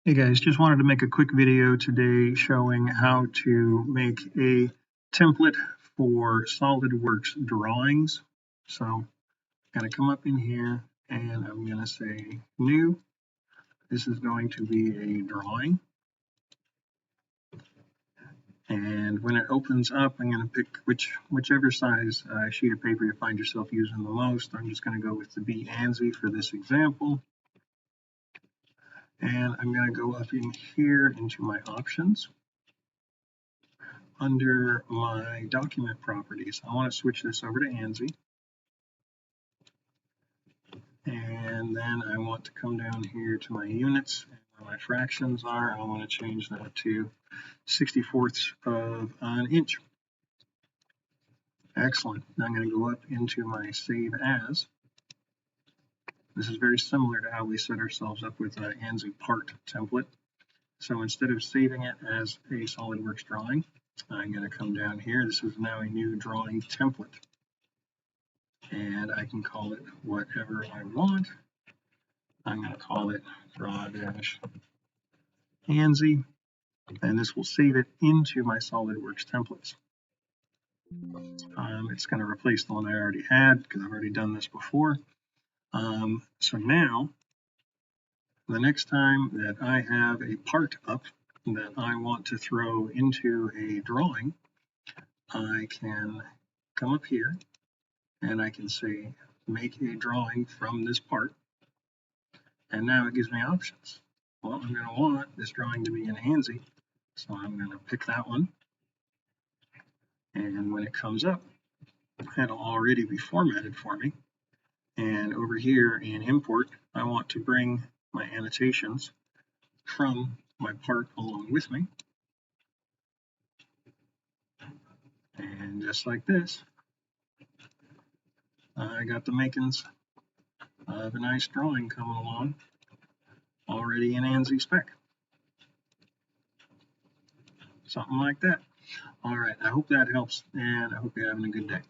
Hey guys, just wanted to make a quick video today showing how to make a template for SOLIDWORKS drawings. So I'm going to come up in here and I'm going to say new. This is going to be a drawing. And when it opens up, I'm going to pick whichever size sheet of paper you find yourself using the most. I'm just going to go with the ANSI for this example. And I'm going to go up in here into my options. Under my document properties, I want to switch this over to ANSI. And then I want to come down here to my units and where my fractions are. I want to change that to 64ths of an inch. Excellent. Now I'm going to go up into my save as. This is very similar to how we set ourselves up with an ANSI part template. So instead of saving it as a SOLIDWORKS drawing, I'm going to come down here. This is now a new drawing template. And I can call it whatever I want. I'm going to call it draw-ANSI, and this will save it into my SOLIDWORKS templates. It's going to replace the one I already had because I've already done this before. So now, the next time that I have a part up that I want to throw into a drawing, I can come up here and I can say make a drawing from this part, and now it gives me options. Well, I'm going to want this drawing to be in ANSI, so I'm going to pick that one, and when it comes up, it'll already be formatted for me. And over here in import, I want to bring my annotations from my part along with me, and just like this, I got the makings of a nice drawing coming along already in ANSI spec. Something like that. All right, I hope that helps, and I hope you're having a good day.